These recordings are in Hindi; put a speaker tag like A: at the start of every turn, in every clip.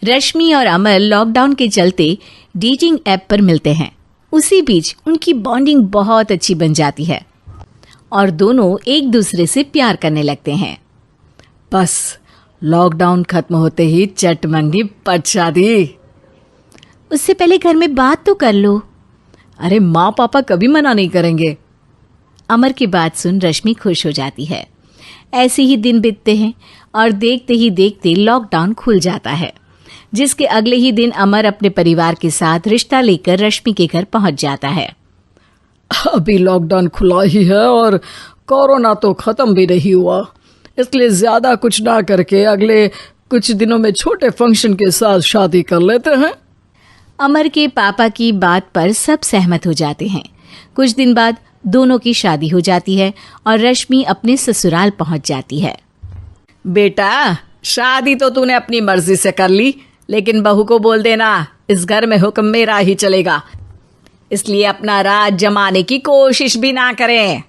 A: रश्मि और अमर लॉकडाउन के चलते डेटिंग ऐप पर मिलते हैं। उसी बीच उनकी बॉन्डिंग बहुत अच्छी बन जाती है और दोनों एक दूसरे से प्यार करने लगते हैं।
B: बस लॉकडाउन खत्म होते ही चट मंगी पट शादी।
A: उससे पहले घर में बात तो कर लो।
B: अरे माँ पापा कभी मना नहीं करेंगे।
A: अमर की बात सुन रश्मि खुश हो जाती है। ऐसे ही दिन बीतते हैं और देखते ही देखते लॉकडाउन खुल जाता है, जिसके अगले ही दिन अमर अपने परिवार के साथ रिश्ता लेकर रश्मि के घर पहुंच जाता है।
B: अभी लॉकडाउन खुला ही है और कोरोना तो खत्म भी नहीं हुआ, इसलिए ज्यादा कुछ ना करके अगले कुछ दिनों में छोटे फंक्शन के साथ शादी कर लेते हैं।
A: अमर के पापा की बात पर सब सहमत हो जाते हैं। कुछ दिन बाद दोनों की शादी हो जाती है और रश्मि अपने ससुराल पहुंच जाती है।
B: बेटा, शादी तो तूने अपनी मर्जी से कर ली, लेकिन बहू को बोल देना इस घर में हुक्म मेरा ही चलेगा, इसलिए अपना राज जमाने की कोशिश भी ना करें।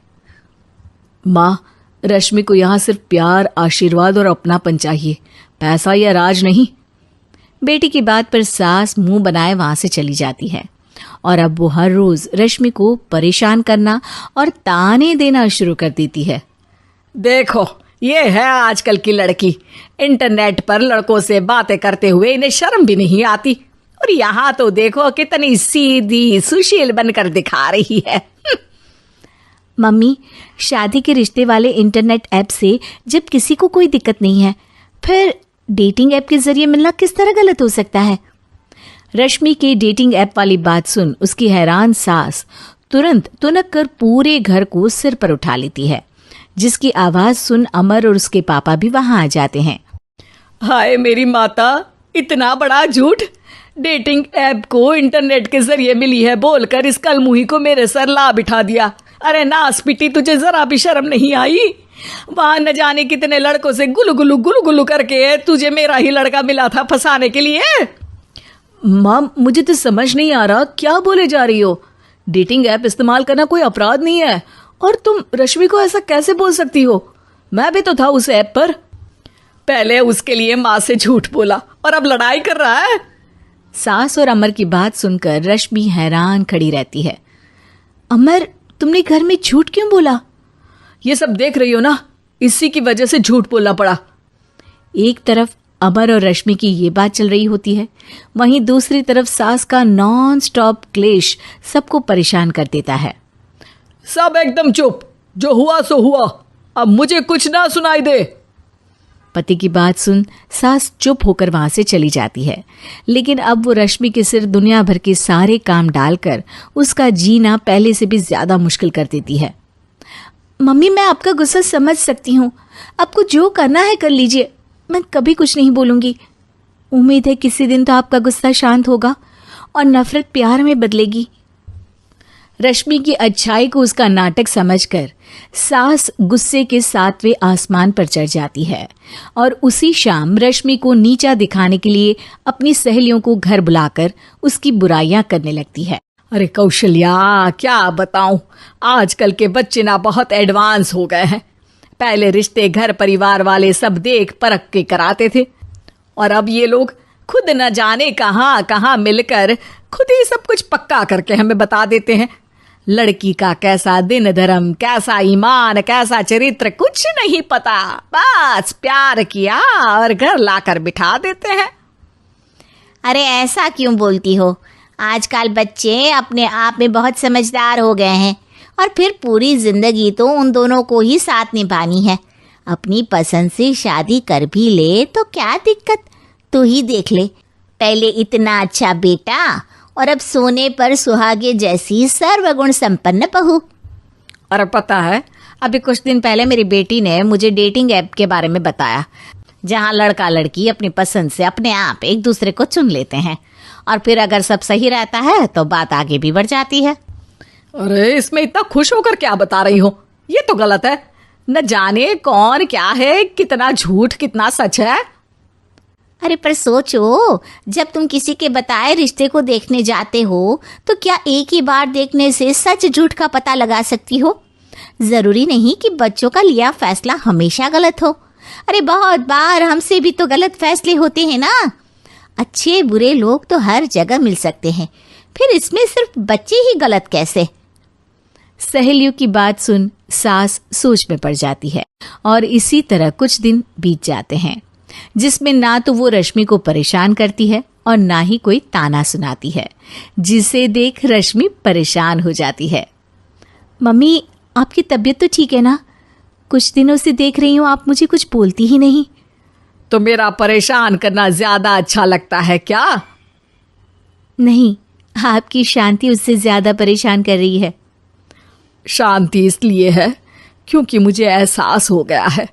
A: माँ, रश्मि को यहाँ सिर्फ प्यार, आशीर्वाद और अपनापन चाहिए, पैसा या राज नहीं। बेटी की बात पर सास मुंह बनाए वहां से चली जाती है और अब वो हर रोज रश्मि को परेशान करना और ताने देना शुरू कर देती है।
B: देखो, ये है आजकल की लड़की, इंटरनेट पर लड़कों से बातें करते हुए इन्हें शर्म भी नहीं आती, और यहाँ तो देखो कितनी सीधी सुशील बनकर दिखा रही है।
A: मम्मी, शादी के रिश्ते वाले इंटरनेट ऐप से जब किसी को कोई दिक्कत नहीं है, फिर डेटिंग ऐप के जरिए मिलना किस तरह गलत हो सकता है? रश्मि के डेटिंग ऐप वाली बात सुन उसकी हैरान सास तुरंत तुनक कर पूरे घर को सिर पर उठा लेती है, जिसकी आवाज सुन अमर और उसके पापा भी वहां आ जाते हैं।
B: हाय मेरी माता, इतना बड़ा झूठ! डेटिंग ऐप को इंटरनेट के जरिए मिली है बोलकर इस कलमुही को मेरे सर ला बिठा दिया। अरे नास पिटी, तुझे जरा भी शर्म नहीं आई? वहां न जाने कितने लड़कों से गुलू गुलू करके तुझे मेरा ही लड़का मिला था फंसाने के लिए।
A: माँ, मुझे तो समझ नहीं आ रहा क्या बोले जा रही हो। डेटिंग ऐप इस्तेमाल करना कोई अपराध नहीं है, और तुम रश्मि को ऐसा कैसे बोल सकती हो? मैं भी तो था उस ऐप पर।
B: पहले उसके लिए माँ से झूठ बोला और अब लड़ाई कर रहा है।
A: सास और अमर की बात सुनकर रश्मि हैरान खड़ी रहती है। अमर, तुमने घर में झूठ क्यों बोला?
B: ये सब देख रही हो ना, इसी की वजह से झूठ बोलना पड़ा।
A: एक तरफ अमर और रश्मि की ये बात चल रही होती है, वहीं दूसरी तरफ सास का नॉन स्टॉप क्लेश सबको परेशान कर देता है।
B: सब एकदम चुप, जो हुआ सो हुआ, अब मुझे कुछ ना सुनाई दे।
A: पति की बात सुन सास चुप होकर वहां से चली जाती है, लेकिन अब वो रश्मि के सिर दुनिया भर के सारे काम डालकर उसका जीना पहले से भी ज्यादा मुश्किल कर देती है। मम्मी, मैं आपका गुस्सा समझ सकती हूँ, आपको जो करना है कर लीजिए, मैं कभी कुछ नहीं बोलूंगी। उम्मीद है किसी दिन तो आपका गुस्सा शांत होगा और नफरत प्यार में बदलेगी। रश्मि की अच्छाई को उसका नाटक समझकर सास गुस्से के 7वें आसमान पर चढ़ जाती है और उसी शाम रश्मि को नीचा दिखाने के लिए अपनी सहेलियों को घर बुलाकर उसकी बुराइयां करने लगती है।
B: अरे कौशल्या, क्या बताऊं, आजकल के बच्चे ना बहुत एडवांस हो गए हैं। पहले रिश्ते घर परिवार वाले सब देख परख के कराते थे, और अब ये लोग खुद न जाने कहाँ कहाँ मिलकर खुद ही सब कुछ पक्का करके हमें बता देते हैं। लड़की का कैसा दिन धर्म, कैसा ईमान, कैसा चरित्र कुछ नहीं पता, बस प्यार किया और घर लाकर बिठा देते हैं।
C: अरे ऐसा क्यों बोलती हो? आजकल बच्चे अपने आप में बहुत समझदार हो गए हैं, और फिर पूरी जिंदगी तो उन दोनों को ही साथ निभानी है। अपनी पसंद से शादी कर भी ले तो क्या दिक्कत? तू ही देख ले, पहले इतना अच्छा बेटा और अब सोने पर सुहागे जैसी सर्वगुण संपन्न बहू।
A: और पता है, अभी कुछ दिन पहले मेरी बेटी ने मुझे डेटिंग ऐप के बारे में बताया, जहां लड़का लड़की अपनी पसंद से अपने आप एक दूसरे को चुन लेते हैं, और फिर अगर सब सही रहता है तो बात आगे भी बढ़ जाती है।
B: अरे इसमें इतना खुश होकर क्या बता रही हो? ये तो गलत है। न जाने कौन क्या है, कितना झूठ कितना सच है।
C: अरे पर सोचो, जब तुम किसी के बताए रिश्ते को देखने जाते हो तो क्या एक ही बार देखने से सच झूठ का पता लगा सकती हो? जरूरी नहीं कि बच्चों का लिया फैसला हमेशा गलत हो। अरे बहुत बार हमसे भी तो गलत फैसले होते हैं ना। अच्छे बुरे लोग तो हर जगह मिल सकते हैं, फिर इसमें सिर्फ बच्चे ही गलत कैसे?
A: सहेलियों की बात सुन सास सोच में पड़ जाती है और इसी तरह कुछ दिन बीत जाते हैं, जिसमें ना तो वो रश्मि को परेशान करती है और ना ही कोई ताना सुनाती है, जिसे देख रश्मि परेशान हो जाती है। मम्मी, आपकी तबीयत तो ठीक है ना? कुछ दिनों से देख रही हूँ आप मुझे कुछ बोलती ही नहीं।
B: तो मेरा परेशान करना ज्यादा अच्छा लगता है क्या?
A: नहीं, आपकी शांति उससे ज्यादा परेशान कर रही है।
B: शांति इसलिए है क्योंकि मुझे एहसास हो गया है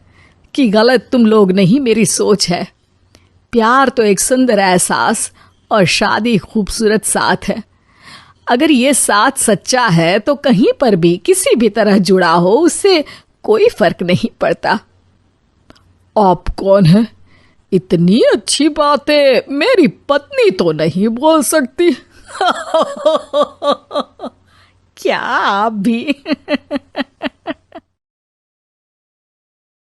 B: कि गलत तुम लोग नहीं, मेरी सोच है। प्यार तो एक सुंदर एहसास और शादी खूबसूरत साथ है। अगर ये साथ सच्चा है तो कहीं पर भी किसी भी तरह जुड़ा हो, उससे कोई फर्क नहीं पड़ता। आप कौन है? इतनी अच्छी बातें मेरी पत्नी तो नहीं बोल सकती। क्या आप भी?